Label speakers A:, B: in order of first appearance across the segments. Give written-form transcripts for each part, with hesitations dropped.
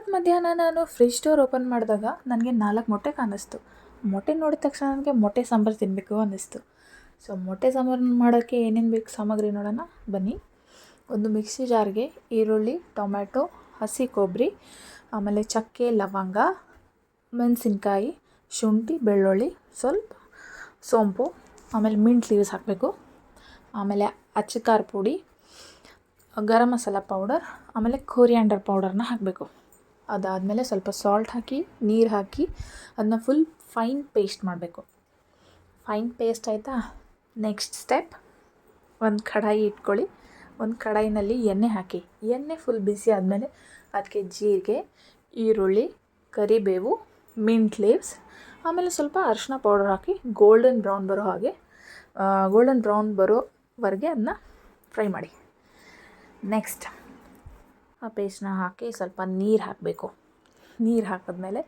A: ಇವತ್ತು ಮಧ್ಯಾಹ್ನ ನಾನು ಫ್ರಿಜ್ ಡೋರ್ ಓಪನ್ ಮಾಡಿದಾಗ ನನಗೆ 4 ಮೊಟ್ಟೆ ಕಾಣಿಸ್ತು. ಮೊಟ್ಟೆ ನೋಡಿದ ತಕ್ಷಣ ನನಗೆ ಮೊಟ್ಟೆ ಸಾಂಬಾರು ತಿನ್ನಬೇಕು ಅನ್ನಿಸ್ತು. ಸೊ ಮೊಟ್ಟೆ ಸಾಂಬಾರು ಮಾಡೋಕ್ಕೆ ಏನೇನು ಬೇಕು ಸಾಮಗ್ರಿ ನೋಡೋಣ ಬನ್ನಿ. ಒಂದು ಮಿಕ್ಸಿ ಜಾರ್ಗೆ ಈರುಳ್ಳಿ, ಟೊಮ್ಯಾಟೊ, ಹಸಿ ಕೊಬ್ಬರಿ, ಆಮೇಲೆ ಚಕ್ಕೆ, ಲವಂಗ, ಮೆಣಸಿನ್ಕಾಯಿ, ಶುಂಠಿ, ಬೆಳ್ಳುಳ್ಳಿ, ಸ್ವಲ್ಪ ಸೋಂಪು, ಆಮೇಲೆ ಮಿಂಟ್ ಲೀವ್ಸ್ ಹಾಕಬೇಕು. ಆಮೇಲೆ ಅಚ್ಚ ಖಾರ ಪುಡಿ, ಗರಂ ಮಸಾಲ ಪೌಡರ್, ಆಮೇಲೆ ಕೊರಿಯಾಂಡರ್ ಪೌಡರ್ನ ಹಾಕಬೇಕು. ಅದಾದಮೇಲೆ ಸ್ವಲ್ಪ ಸಾಲ್ಟ್ ಹಾಕಿ, ನೀರು ಹಾಕಿ ಅದನ್ನ ಫುಲ್ ಫೈನ್ ಪೇಸ್ಟ್ ಮಾಡಬೇಕು. ಫೈನ್ ಪೇಸ್ಟ್ ಆಯಿತಾ? ನೆಕ್ಸ್ಟ್ ಸ್ಟೆಪ್, ಒಂದು ಕಡಾಯಿ ಇಟ್ಕೊಳ್ಳಿ. ಒಂದು ಕಡಾಯಿನಲ್ಲಿ ಎಣ್ಣೆ ಹಾಕಿ, ಎಣ್ಣೆ ಫುಲ್ ಬಿಸಿ ಆದಮೇಲೆ ಅದಕ್ಕೆ ಜೀರಿಗೆ, ಈರುಳ್ಳಿ, ಕರಿಬೇವು, ಮಿಂಟ್ ಲೀವ್ಸ್, ಆಮೇಲೆ ಸ್ವಲ್ಪ ಅರಿಶಿನ ಪೌಡರ್ ಹಾಕಿ ಗೋಲ್ಡನ್ ಬ್ರೌನ್ ಬರೋವರೆಗೆ ಅದನ್ನ ಫ್ರೈ ಮಾಡಿ. ನೆಕ್ಸ್ಟ್ ಆ ಪೇಸ್ಟ್ನ ಹಾಕಿ ಸ್ವಲ್ಪ ನೀರು ಹಾಕಬೇಕು. ನೀರು ಹಾಕಿದ್ಮೇಲೆ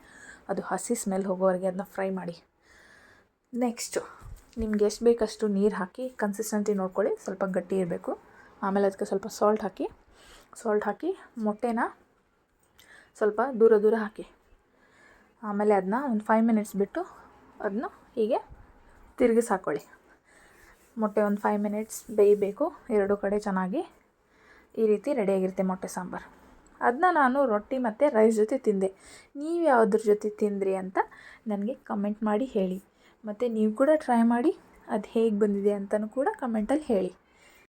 A: ಅದು ಹಸಿ ಸ್ಮೆಲ್ ಹೋಗೋವರೆಗೆ ಅದನ್ನ ಫ್ರೈ ಮಾಡಿ. ನೆಕ್ಸ್ಟು ನಿಮ್ಗೆ ಎಷ್ಟು ಬೇಕಷ್ಟು ನೀರು ಹಾಕಿ ಕನ್ಸಿಸ್ಟೆನ್ಸಿ ನೋಡ್ಕೊಳ್ಳಿ, ಸ್ವಲ್ಪ ಗಟ್ಟಿ ಇರಬೇಕು. ಆಮೇಲೆ ಅದಕ್ಕೆ ಸ್ವಲ್ಪ ಸಾಲ್ಟ್ ಹಾಕಿ ಮೊಟ್ಟೆನ ಸ್ವಲ್ಪ ದೂರ ಹಾಕಿ. ಆಮೇಲೆ ಅದನ್ನ ಒಂದು 5 ಮಿನಿಟ್ಸ್ ಬಿಟ್ಟು ಅದನ್ನ ಹೀಗೆ ತಿರುಗಿಸಿ ಹಾಕ್ಕೊಳ್ಳಿ. ಮೊಟ್ಟೆ ಒಂದು 5 ಮಿನಿಟ್ಸ್ ಬೇಯಬೇಕು, ಎರಡು ಕಡೆ ಚೆನ್ನಾಗಿ. ಈ ರೀತಿ ರೆಡಿಯಾಗಿರುತ್ತೆ ಮೊಟ್ಟೆ ಸಾಂಬಾರು. ಅದನ್ನ ನಾನು ರೊಟ್ಟಿ ಮತ್ತು ರೈಸ್ ಜೊತೆ ತಿಂದೆ. ನೀವು ಯಾವುದ್ರ ಜೊತೆ ತಿಂದ್ರಿ ಅಂತ ನನಗೆ ಕಮೆಂಟ್ ಮಾಡಿ ಹೇಳಿ. ಮತ್ತು ನೀವು ಕೂಡ ಟ್ರೈ ಮಾಡಿ ಅದು ಹೇಗೆ ಬಂದಿದೆ ಅಂತಲೂ ಕೂಡ ಕಮೆಂಟಲ್ಲಿ ಹೇಳಿ.